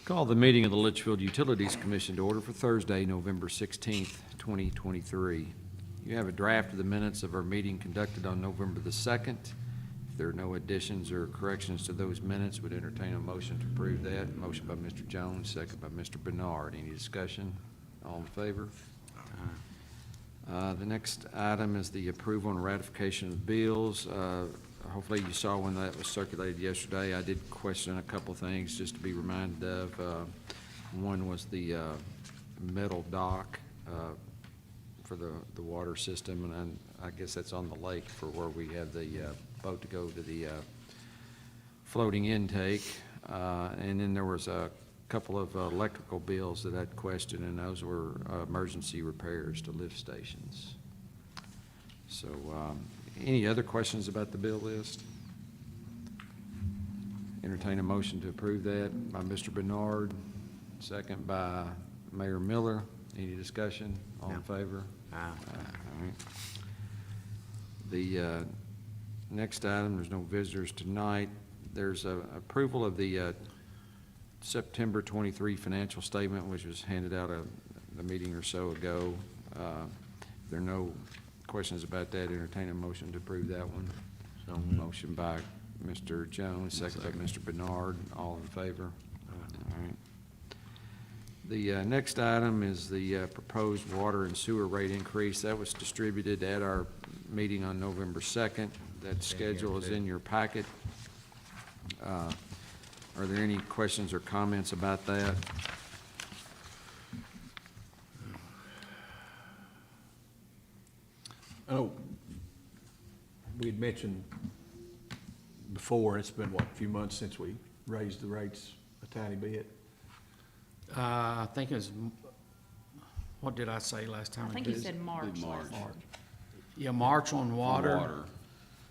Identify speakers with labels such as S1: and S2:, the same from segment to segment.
S1: Call the meeting of the Leitchfield Utilities Commission to order for Thursday, November 16th, 2023. You have a draft of the minutes of our meeting conducted on November the 2nd. If there are no additions or corrections to those minutes, would entertain a motion to approve that. Motion by Mr. Jones, second by Mr. Bernard. Any discussion? All in favor? The next item is the approval and ratification of bills. Hopefully you saw when that was circulated yesterday. I did question a couple things just to be reminded of. One was the metal dock for the water system, and I guess that's on the lake for where we have the boat to go to the floating intake. And then there was a couple of electrical bills that I'd questioned, and those were emergency repairs to lift stations. So any other questions about the bill list? Entertain a motion to approve that by Mr. Bernard, second by Mayor Miller. Any discussion? All in favor? Aye. All right. The next item, there's no visitors tonight. There's approval of the September 23 financial statement, which was handed out a meeting or so ago. If there are no questions about that, entertain a motion to approve that one. So motion by Mr. Jones, second by Mr. Bernard. All in favor? All right. The next item is the proposed water and sewer rate increase. That was distributed at our meeting on November 2nd. That schedule is in your packet. Are there any questions or comments about that?
S2: Oh, we'd mentioned before, it's been, what, a few months since we raised the rates a tiny bit.
S3: I think it was, what did I say last time?
S4: I think you said March.
S2: March.
S3: Yeah, March on water.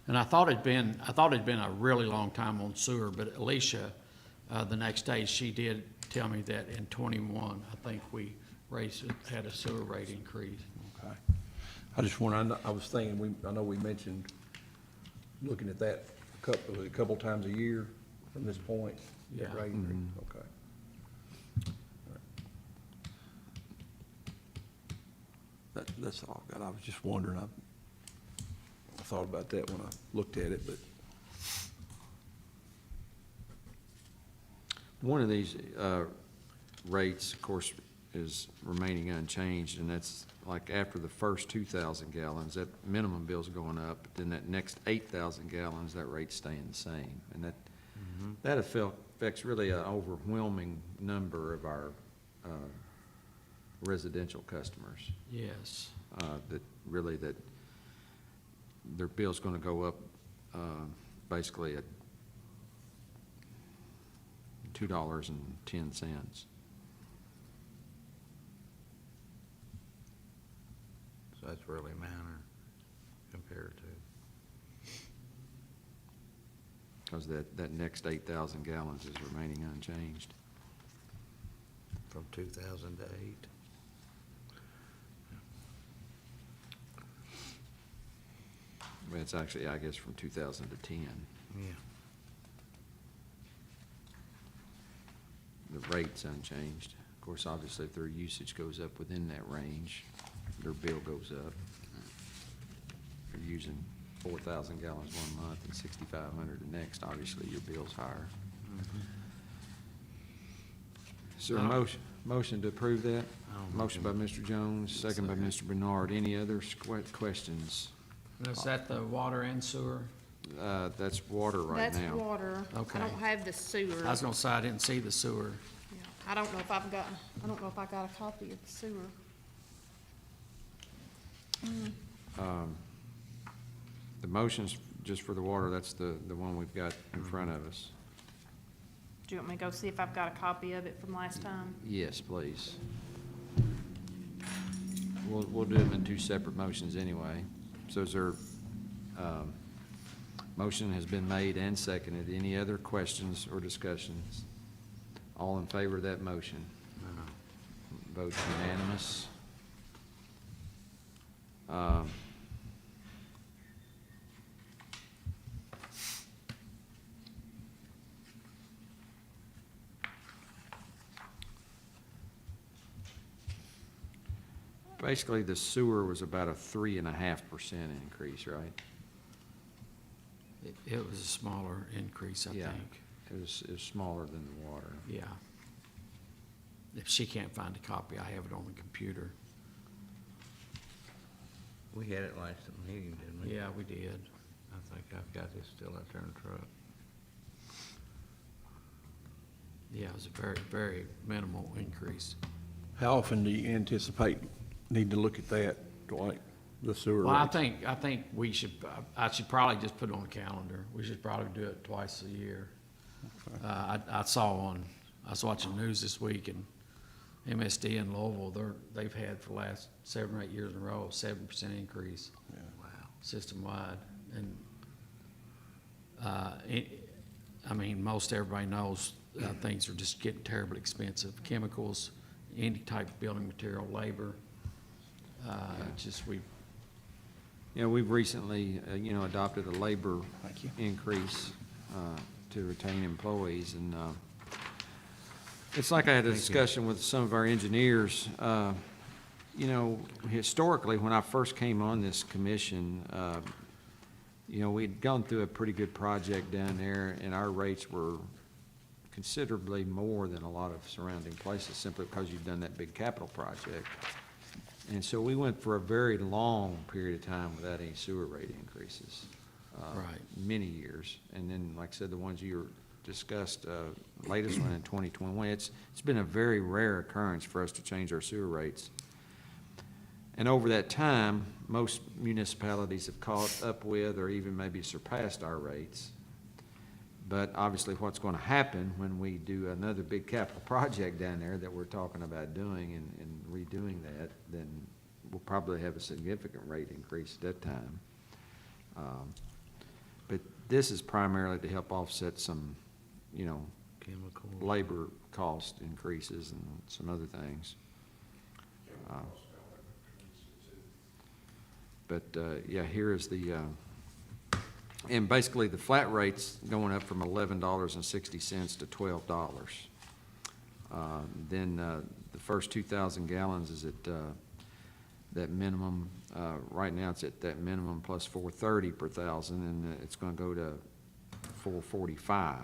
S3: And I thought it'd been a really long time on sewer, but Alicia, the next day, she did tell me that in 21, I think we had a sewer rate increase.
S2: Okay. I just want, I was thinking, I know we mentioned looking at that a couple times a year from this point.
S3: Yeah.
S2: Rate increase. Okay. That's all I've got. I was just wondering. I thought about that when I looked at it, but
S1: One of these rates, of course, is remaining unchanged, and that's like after the first 2,000 gallons, that minimum bill's going up, but then that next 8,000 gallons, that rate's staying the same. And that affects really an overwhelming number of our residential customers.
S3: Yes.
S1: That their bill's going to go up basically at $2.10.
S5: So that's really minor compared to.
S1: Because that next 8,000 gallons is remaining unchanged.
S5: From 2008.
S1: Well, it's actually, I guess, from 2010.
S5: Yeah.
S1: The rate's unchanged. Of course, obviously, if their usage goes up within that range, their bill goes up. If you're using 4,000 gallons one month and 6,500 the next, obviously your bill's higher. Is there a motion to approve that? Motion by Mr. Jones, second by Mr. Bernard. Any other questions?
S3: Is that the water and sewer?
S1: That's water right now.
S4: That's water.
S3: Okay.
S4: I don't have the sewer.
S3: I was gonna say I didn't see the sewer.
S4: Yeah, I don't know if I got a copy of the sewer.
S1: The motion's just for the water. That's the one we've got in front of us.
S4: Do you want me to go see if I've got a copy of it from last time?
S1: Yes, please. We'll do them in two separate motions anyway. So is there, motion has been made and seconded. Any other questions or discussions? All in favor of that motion? Vote unanimous. Basically, the sewer was about a 3.5% increase, right?
S3: It was a smaller increase, I
S1: Yeah.
S3: think.
S1: It was smaller than the water.
S3: Yeah. If she can't find a copy, I have it on the computer.
S5: We had it last meeting, didn't we?
S3: Yeah, we did.
S5: I think I've got this still out there in the truck.
S3: Yeah, it was a very, very minimal increase.
S2: How often do you anticipate need to look at that, Dwight, the sewer
S3: Well,
S2: rates?
S3: I think I should probably just put it on the calendar. We should probably do it twice a year. I was watching the news this week, and MSD in Louisville, they've had for the last 7 or 8 years in a row, 7% increase.
S2: Yeah.
S5: Wow.
S3: System-wide. And, I mean, most everybody knows, things are just getting terribly expensive. Chemicals, any type of building material, labor,
S1: We've recently, adopted a labor
S2: Thank you.
S1: increase to retain employees, and it's like I had a discussion with some of our engineers. Historically, when I first came on this commission, we'd gone through a pretty good project down there, and our rates were considerably more than a lot of surrounding places, simply because you've done that big capital project. And so we went for a very long period of time without any sewer rate increases.
S3: Right.
S1: Many years. And then, like I said, the ones you discussed, latest one in 2021, it's been a very rare occurrence for us to change our sewer rates. And over that time, most municipalities have caught up with or even maybe surpassed our rates. But obviously, what's going to happen when we do another big capital project down there that we're talking about doing and redoing that, then we'll probably have a significant rate increase at that time. But this is primarily to help offset some,
S5: Chemical.
S1: labor cost increases and some other things. Here is the, and basically the flat rate's going up from $11.60 to $12. Then the first 2,000 gallons is at that minimum. Right now it's at that minimum plus $4.30 per thousand, and it's going to go to $4.45.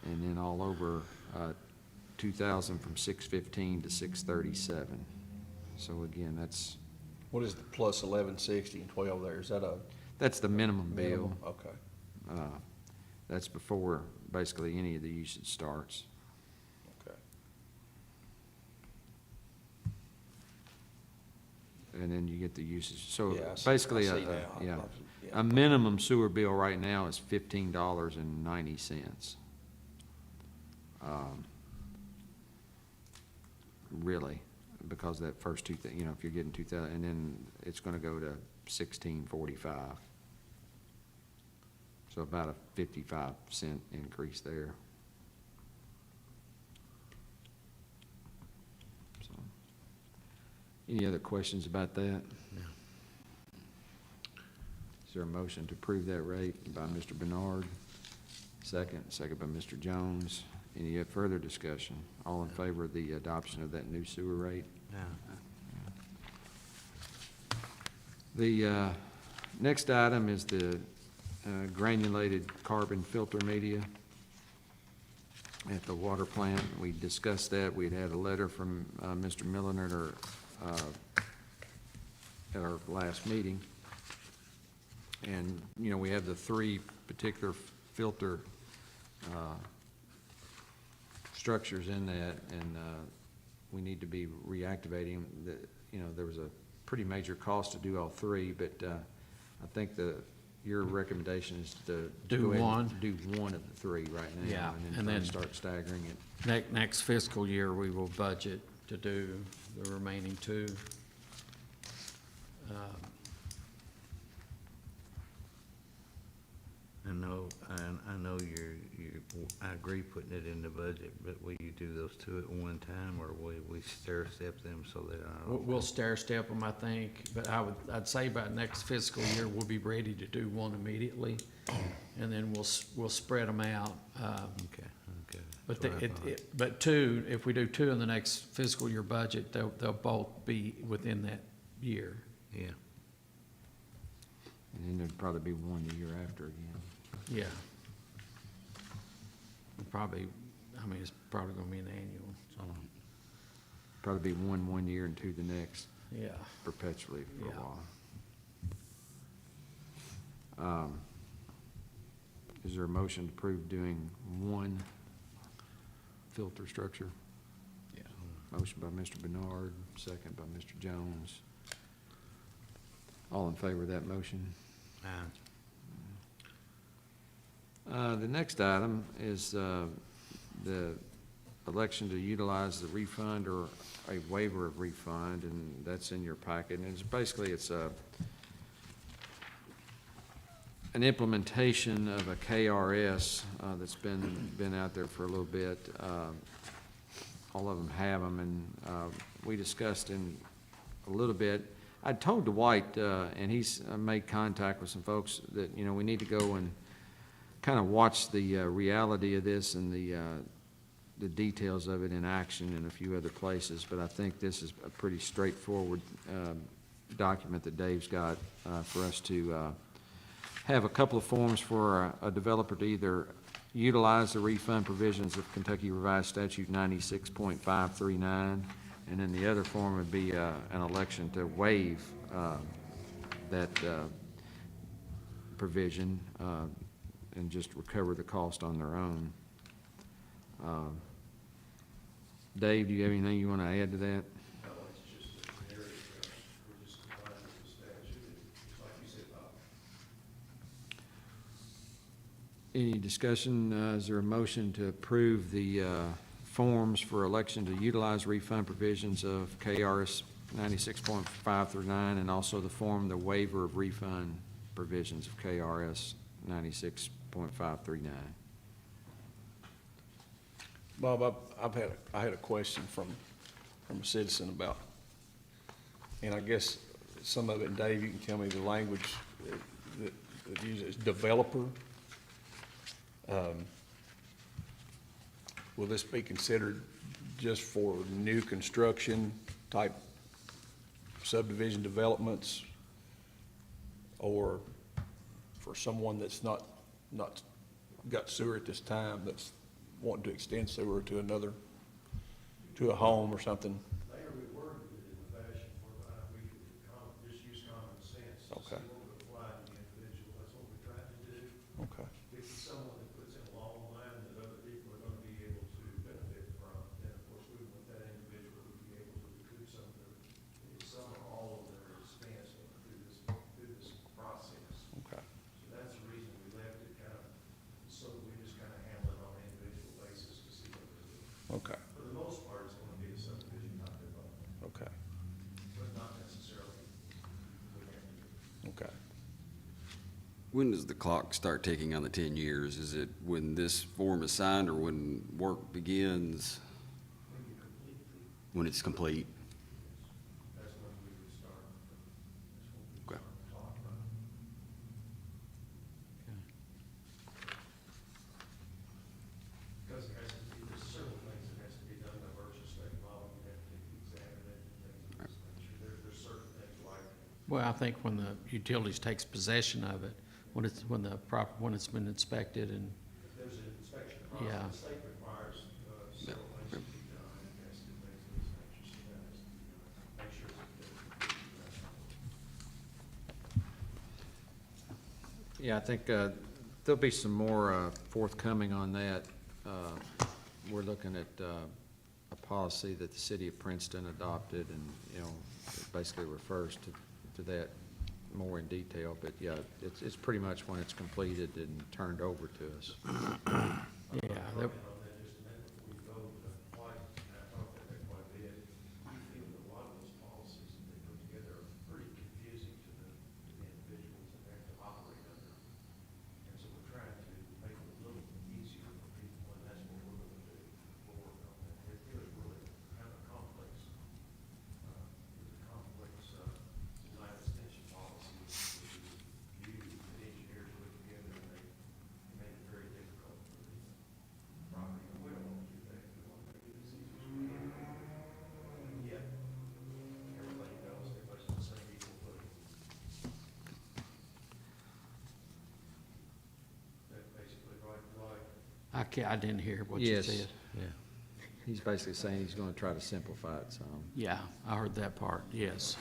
S1: And then all over 2,000 from $6.15 to $6.37. So again, that's
S2: What is the plus 1160 and 12 there? Is that a
S1: the minimum bill.
S2: minimum? Okay,
S1: That's before basically any of the usage starts.
S2: okay.
S1: And then you get the usage. So
S2: Yeah, I see-
S1: basically,
S2: I see now. Yeah.
S1: a minimum sewer bill right now is $15.90. Really, because that first if you're getting 2,000, and then it's gonna go to $16.45. So about a 55-cent increase there. So, any other questions about that? Is there a motion to approve that rate by Mr. Bernard? Second by Mr. Jones. Any further discussion? All in favor of the adoption of that new sewer rate?
S5: Yeah.
S1: The next item is the granulated carbon filter media at the water plant. We discussed that. We'd had a letter from Mr. Milliner at our last meeting. And, we have the 3 particular filter structures in that, and we need to be reactivating. There was a pretty major cost to do all 3, but I think your recommendation is to
S3: Do
S1: go ahead
S3: one.
S1: and do one of the 3 right now.
S3: Yeah,
S1: And
S3: and
S1: then
S3: then-
S1: start staggering it.
S3: Next fiscal year, we will budget to do the remaining 2.
S5: I know I agree putting it in the budget, but will you do those 2 at one time, or will we stair step them so that I don't?
S3: We'll stair step them, I think, but I'd say by next fiscal year, we'll be ready to do one immediately, and then we'll spread them out.
S5: Okay.
S3: But
S5: That's what I thought.
S3: but two, if we do two in the next fiscal year budget, they'll both be within that year.
S5: Yeah,
S1: And then there'd probably be one the year after again.
S3: Yeah. Probably, I mean, it's probably gonna be an annual, so,
S1: Probably be one year and two the next,
S3: yeah.
S1: perpetually for a
S3: Yeah.
S1: while. Is there a motion to approve doing one filter structure?
S3: Yeah.
S1: Motion by Mr. Bernard, second by Mr. Jones. All in favor of that motion? The next item is the election to utilize the refund or a waiver of refund, and that's in your packet. And it's basically, it's an implementation of a KRS that's been out there for a little bit. All of them have them, and we discussed in a little bit. I told Dwight, and he's made contact with some folks, that, you know, we need to go and kind of watch the reality of this and the details of it in action in a few other places. But I think this is a pretty straightforward document that Dave's got for us to have a couple of forms for a developer to either utilize the refund provisions of Kentucky Revised Statute 96.539, and then the other form would be an election to waive that provision and just recover the cost on their own. Dave, do you have anything you want to add to that?
S6: No, it's just a generic, we're just complying with the statute, it's like you said, Bob.
S1: Any discussion? Is there a motion to approve the forms for election to utilize refund provisions of KRS 96.539 and also the form, the waiver of refund provisions of KRS 96.539?
S2: Bob, I had a question from a citizen about, and I guess some of it, Dave, you can tell me the language that uses developer. Will this be considered just for new construction type subdivision developments, or for someone that's not got sewer at this time, that's wanting to extend sewer to another, to a home or something?
S6: They are reworded it in the fashion whereby we could just use common sense to
S2: Okay.
S6: see what would apply to the individual, that's what we're trying to do.
S2: Okay.
S6: If it's someone that puts in a long line that other people are gonna be able to benefit from, then of course we want that individual to be able to recoup some of some or all of their expense through this process.
S2: Okay.
S6: So that's the reason we left it kind of, so we just kind of handle it on an individual basis to see what they're doing.
S2: Okay.
S6: For the most part, it's gonna be a subdivision type development,
S2: Okay.
S6: but not necessarily we have to do.
S2: Okay.
S7: When does the clock start ticking on the 10 years? Is it when this form is signed or when work begins?
S6: When you complete
S7: When it's complete?
S6: that's when we would start, that's when we
S7: Okay.
S6: start talking about it. Because there has to be, there's several things that has to be done by virtue of state law, you have to examine it and things, and just make sure there's certain things like,
S3: Well, I think when the utilities takes possession of it, when it's been inspected and,
S6: if there's an inspection
S3: Yeah.
S6: process, the state requires, several things to be done, and has to things of this nature, so that has to be done. Make sure that
S1: Yeah, I think there'll be some more forthcoming on that. We're looking at a policy that the city of Princeton adopted, and, you know, it basically refers to that more in detail. But, yeah, it's pretty much when it's completed and turned over to us.
S3: yeah, that-
S6: on that just a minute before we go, quite, and I talked about that quite a bit. I feel that a lot of those policies that they put together are pretty confusing to the individuals that have to operate under. And so we're trying to make it a little easier for people, and that's what we're gonna do. We'll work on that. It is really kind of complex. It's a complex, line extension policy that you, the engineers put together, and they made it very difficult for the property
S3: I didn't hear what you
S1: Yes.
S3: said.
S5: Yeah.
S1: He's basically saying he's gonna try to simplify it some.
S3: Yeah, I heard that part, yes.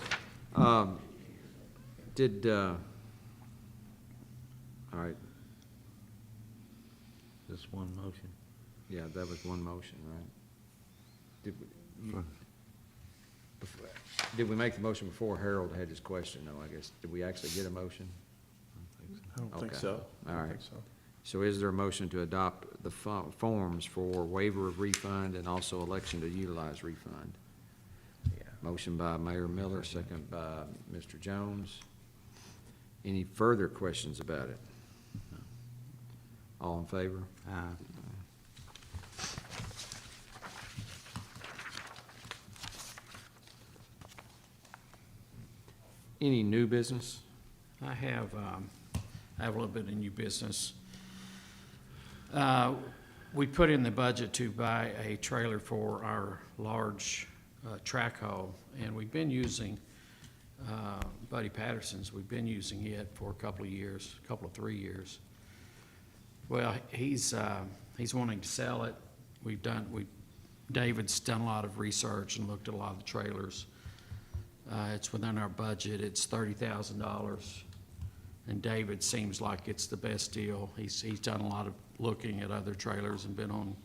S1: Did, all right,
S5: Just one motion.
S1: yeah, that was one motion, right? Did we make the motion before Harold had his question, though, I guess? Did we actually get a motion?
S2: I don't think
S1: Okay.
S2: so.
S1: All
S2: I don't
S1: right.
S2: think so.
S1: So is there a motion to adopt the forms for waiver of refund and also election to utilize refund?
S2: Yeah.
S1: Motion by Mayor Miller, second by Mr. Jones. Any further questions about it? All in favor? Any new business?
S3: I have a little bit of new business. We put in the budget to buy a trailer for our large track hoe, and we've been using Buddy Patterson's. We've been using it for a couple of years, 3 years. Well, he's wanting to sell it. David's done a lot of research and looked at a lot of the trailers. It's within our budget. It's $30,000. And David seems like it's the best deal. He's done a lot of looking at other trailers and been on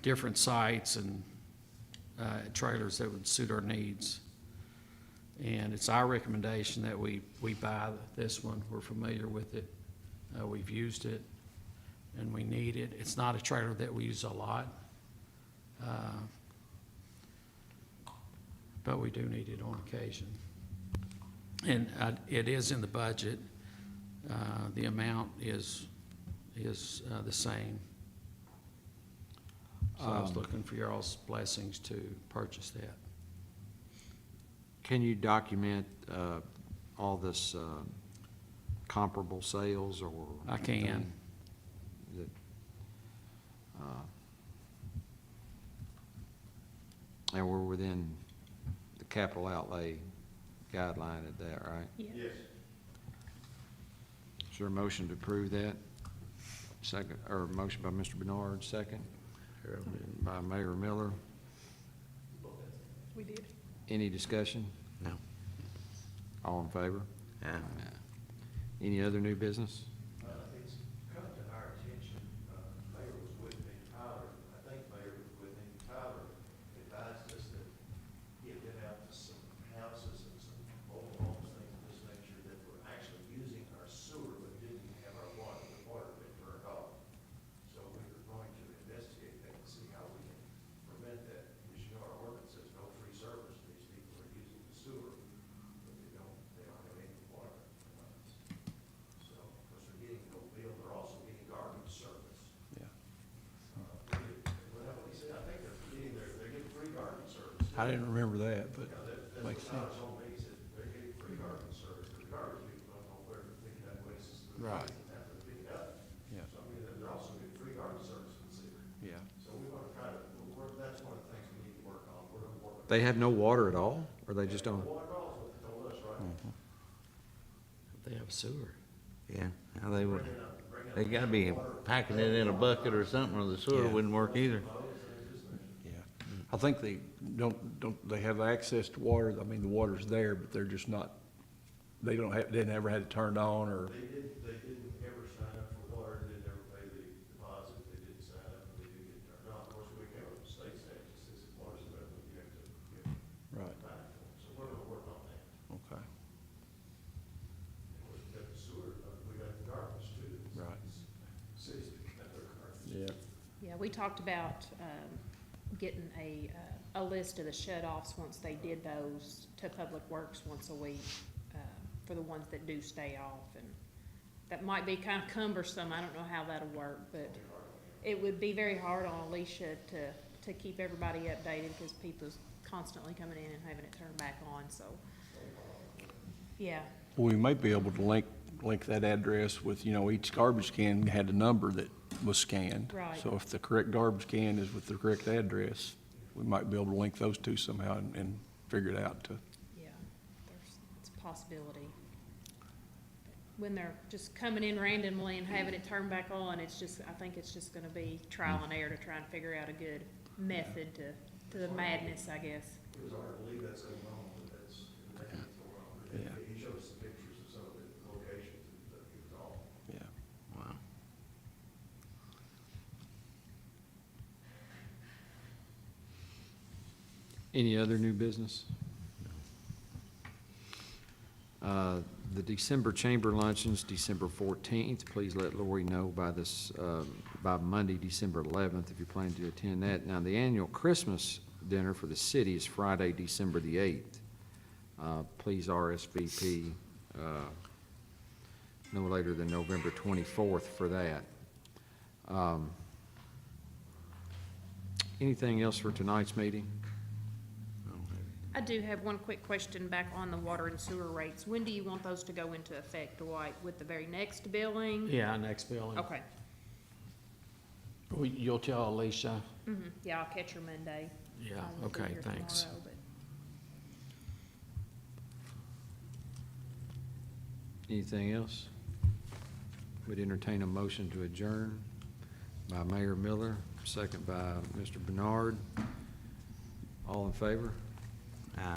S3: different sites and trailers that would suit our needs. And it's our recommendation that we buy this one. We're familiar with it. We've used it and we need it. It's not a trailer that we use a lot. But we do need it on occasion. And it is in the budget. The amount is the same. So I was looking for y'all's blessings to purchase that.
S1: Can you document all this comparable sales or?
S3: I can.
S1: Is it, and we're within the capital outlay guideline at that, right?
S4: Yes.
S1: Is there a motion to approve that? Second, or a motion by Mr. Bernard, second? By Mayor Miller.
S4: We did.
S1: Any discussion?
S5: No.
S1: All in favor?
S5: Yeah.
S1: Any other new business?
S6: It's come to our attention, Mayor was with me, Tyler, I think Mayor was with me, Tyler advised us that he had been out to some houses and some old homes, things of this nature, that were actually using our sewer but didn't have our water, the water had been turned off. So we were going to investigate that and see how we can prevent that. Because you know, our ordinance says no free service, these people are using the sewer, but they don't have any water. So, of course, they're getting no bill, they're also getting garbage service.
S2: Yeah.
S6: What he said, I think they're getting free garbage service.
S2: I didn't remember that, but
S6: That's
S2: makes
S6: what Tyler
S2: sense.
S6: told me, he said, they're getting free garbage service, but the garbage people don't know where to pick it up, waste the
S2: Right.
S6: after they pick it up.
S2: Yeah.
S6: So, I mean, they're also getting free garbage service from the city.
S2: Yeah.
S6: So we want to try to, that's one of the things we need to work on, we're going to work on.
S1: They have no water at all, or they just don't?
S6: Water all is what they told us, right?
S3: They have sewer.
S5: Yeah, how they would,
S6: Bring it
S5: they gotta be packing it in a bucket or something, or the sewer
S2: Yeah.
S5: wouldn't work either.
S2: Yeah. I think they don't they have access to water. I mean, the water's there, but they're just not, they don't have, they never had it turned on or,
S6: They didn't ever sign up for water, they didn't ever pay the deposit, they didn't sign up, and they did get turned on. Of course, we have a state statute that says if water's available, you have to give it
S2: right,
S6: back to them. So we're gonna work on that.
S2: okay,
S6: Of course, we got the sewer, we got the garbage too.
S2: right.
S6: Cities got their garbage.
S2: Yeah.
S4: Yeah, we talked about getting a list of the shut-offs once they did those to Public Works once a week for the ones that do stay off. And that might be kind of cumbersome. I don't know how that'll work, but it would be very hard on Alicia to keep everybody updated because people's constantly coming in and having it turned back on, so. Yeah,
S2: Well, we might be able to link that address with, each garbage can had a number that was scanned.
S4: Right.
S2: So if the correct garbage can is with the correct address, we might be able to link those two somehow and figure it out to,
S4: yeah, it's a possibility. when they're just coming in randomly and having it turned back on, it's just, I think it's just gonna be trial and error to try and figure out a good method to the madness, I guess.
S6: It was hard to believe that's going on, but that's, going on.
S2: Yeah.
S6: He showed us the pictures of some of the locations, and stuff. It was all.
S2: Yeah.
S5: Wow.
S1: Any other new business? The December chamber luncheon's December 14th. Please let Lori know by this, by Monday, December 11th, if you're planning to attend that. Now, the annual Christmas dinner for the city is Friday, December the 8th. Please RSVP no later than November 24th for that. Anything else for tonight's meeting?
S4: I do have one quick question back on the water and sewer rates. When do you want those to go into effect, Dwight? With the very next billing?
S3: Yeah, next billing.
S4: Okay.
S3: You'll tell Alicia?
S4: Yeah, I'll catch her Monday.
S3: Yeah,
S4: I won't be
S3: okay,
S4: here
S3: thanks.
S4: tomorrow, but-
S1: Anything else? Would entertain a motion to adjourn by Mayor Miller, second by Mr. Bernard. All in favor?